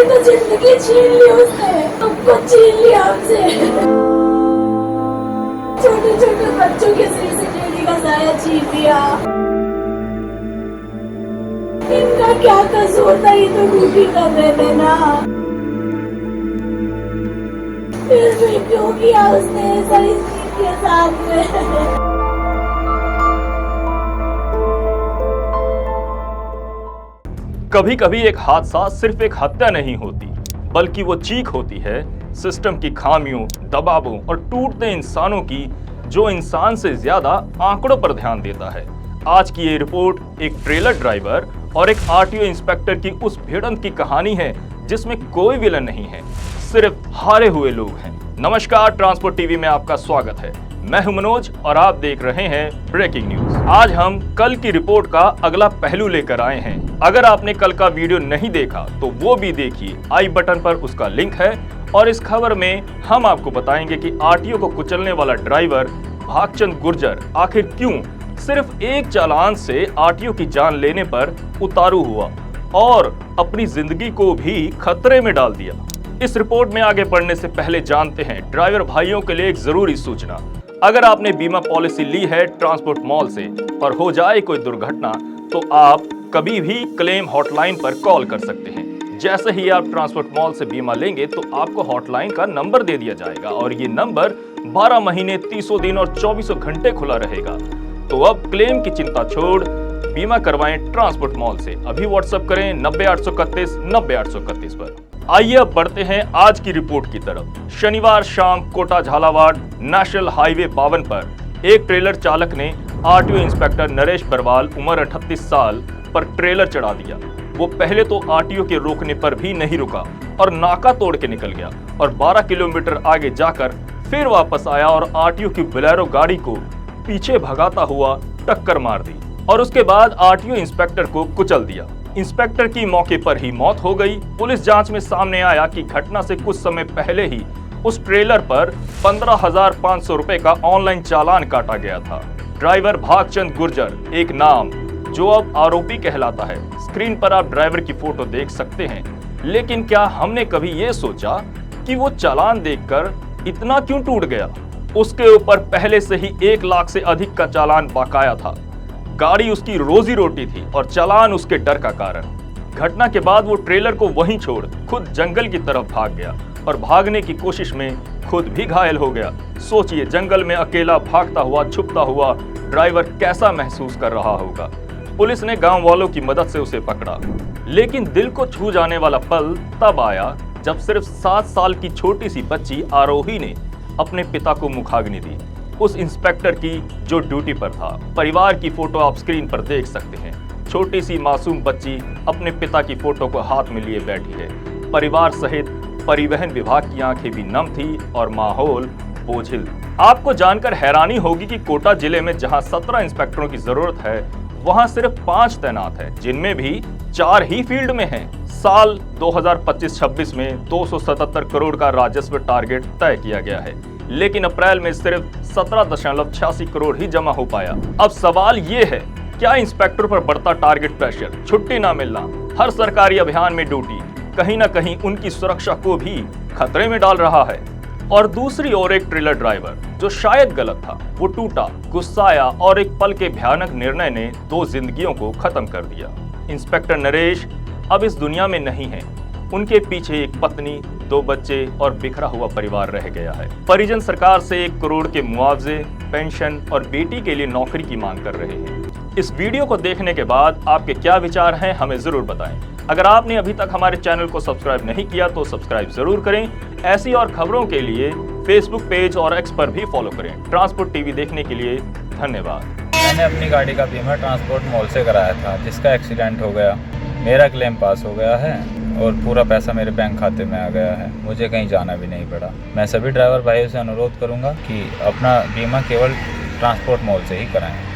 तो जिंदगी छीन ली उसने, हमको छीन लिया हमसे। छोटे छोटे बच्चों के सीसीटीवी का साया छीन लिया। इनका क्या कसूर था, ये तो ड्यूटी कर रहे थे ना। फिर भी क्यों किया उसने ऐसा इस चीज के साथ में। कभी कभी एक हादसा सिर्फ एक हत्या नहीं होती, बल्कि वो चीख होती है सिस्टम की खामियों, दबावों और टूटते इंसानों की, जो इंसान से ज्यादा आंकड़ों पर ध्यान देता है। आज की ये रिपोर्ट एक ट्रेलर ड्राइवर और एक आरटीओ इंस्पेक्टर की उस भिड़ंत की कहानी है जिसमें कोई विलन नहीं है, सिर्फ हारे हुए लोग हैं। नमस्कार, ट्रांसपोर्ट टीवी में आपका स्वागत है। मैं हूं मनोज और आप देख रहे हैं ब्रेकिंग न्यूज। आज हम कल की रिपोर्ट का अगला पहलू लेकर आए हैं। अगर आपने कल का वीडियो नहीं देखा तो वो भी देखिए, आई बटन पर उसका लिंक है। और इस खबर में हम आपको बताएंगे कि आरटीओ को कुचलने वाला ड्राइवर भागचंद गुर्जर आखिर क्यों सिर्फ एक चालान से आरटीओ की जान लेने पर उतारू हुआ और अपनी जिंदगी को भी खतरे में डाल दिया। इस रिपोर्ट में आगे बढ़ने से पहले जानते हैं ड्राइवर भाइयों के लिए एक जरूरी सूचना। अगर आपने बीमा पॉलिसी ली है ट्रांसपोर्ट मॉल से और हो जाए कोई दुर्घटना, तो आप कभी भी क्लेम हॉटलाइन पर कॉल कर सकते हैं। जैसे ही आप ट्रांसपोर्ट मॉल से बीमा लेंगे तो आपको हॉटलाइन का नंबर दे दिया जाएगा और ये नंबर 12 महीने 30 दिन और 24 घंटे खुला रहेगा। तो अब क्लेम की चिंता छोड़ बीमा करवाएं ट्रांसपोर्ट मॉल से। अभी व्हाट्सएप करें 90 831 90 831 पर। आइए अब बढ़ते हैं आज की रिपोर्ट की तरफ। शनिवार शाम कोटा झालावाड़ नेशनल हाईवे 52 पर एक ट्रेलर चालक ने आरटीओ इंस्पेक्टर नरेश बरवाल उम्र 38 साल पर ट्रेलर चढ़ा दिया। वो पहले तो आरटीओ के रोकने पर भी नहीं रुका और नाका तोड़ के निकल गया और 12 किलोमीटर आगे जाकर फिर वापस आया और आरटीओ की बोलेरो गाड़ी को पीछे भगाता हुआ टक्कर मार दी और उसके बाद आरटीओ इंस्पेक्टर को कुचल दिया। इंस्पेक्टर की मौके पर ही मौत हो गई। पुलिस जांच में सामने आया कि घटना से कुछ समय पहले ही उस ट्रेलर पर 15,500 रुपए का ऑनलाइन चालान काटा गया था। ड्राइवर भागचंद गुर्जर एक नाम जो अब आरोपी कहलाता है। स्क्रीन पर आप ड्राइवर की फोटो देख सकते हैं, लेकिन क्या हमने कभी ये सोचा कि वो चालान देखकर इतना क्यों टूट गया? उसके ऊपर पहले से ही 1 लाख से अधिक का चालान बकाया था। गाड़ी उसकी रोजी रोटी थी और चालान उसके डर का कारण। घटना के बाद वो ट्रेलर को वहीं छोड़ खुद जंगल की तरफ भाग गया और भागने की कोशिश में खुद भी घायल हो गया। सोचिए, जंगल में अकेला भागता हुआ, छुपता हुआ ड्राइवर कैसा महसूस कर रहा होगा। पुलिस ने गांव वालों की मदद से उसे पकड़ा, लेकिन दिल को छू जाने वाला पल तब आया जब सिर्फ 7 साल की छोटी सी बच्ची आरोही ने अपने पिता को मुखाग्नि दी, उस इंस्पेक्टर की जो ड्यूटी पर था। परिवार की फोटो आप स्क्रीन पर देख सकते हैं। छोटी सी मासूम बच्ची अपने पिता की फोटो को हाथ में लिए बैठी है। परिवार सहित परिवहन विभाग की आंखें भी नम थी और माहौल बोझिल। आपको जानकर हैरानी होगी कि कोटा जिले में जहां 17 इंस्पेक्टरों की जरूरत है, वहां सिर्फ 5 तैनात हैं, जिनमें भी 4 ही फील्ड में हैं। साल 2025-26 में 277 करोड़ का राजस्व टारगेट तय किया गया है, लेकिन अप्रैल में सिर्फ 17.86 करोड़ ही जमा हो पाया। अब सवाल ये है, क्या इंस्पेक्टर पर बढ़ता टारगेट प्रेशर, छुट्टी ना मिलना, हर सरकारी अभियान में ड्यूटी कहीं ना कहीं उनकी सुरक्षा को भी खतरे में डाल रहा है? और दूसरी ओर एक ट्रेलर ड्राइवर जो शायद गलत था, वो टूटा, गुस्साया और एक पल के भयानक निर्णय ने 2 जिंदगियों को खत्म कर दिया। इंस्पेक्टर नरेश अब इस दुनिया में नहीं है। उनके पीछे एक पत्नी, 2 बच्चे और बिखरा हुआ परिवार रह गया है। परिजन सरकार से 1 करोड़ के मुआवजे, पेंशन और बेटी के लिए नौकरी की मांग कर रहे हैं। इस वीडियो को देखने के बाद आपके क्या विचार हैं, हमें जरूर बताएं। अगर आपने अभी तक हमारे चैनल को सब्सक्राइब नहीं किया तो सब्सक्राइब जरूर करें। ऐसी और खबरों के लिए फेसबुक पेज और एक्स पर भी फॉलो करें। ट्रांसपोर्ट टीवी देखने के लिए धन्यवाद। मैंने अपनी गाड़ी का बीमा ट्रांसपोर्ट मॉल से कराया था, जिसका एक्सीडेंट हो गया। मेरा क्लेम पास हो गया है और पूरा पैसा मेरे बैंक खाते में आ गया है। मुझे कहीं जाना भी नहीं पड़ा। मैं सभी ड्राइवर भाइयों से अनुरोध करूंगा कि अपना बीमा केवल ट्रांसपोर्ट मॉल से ही कराएं।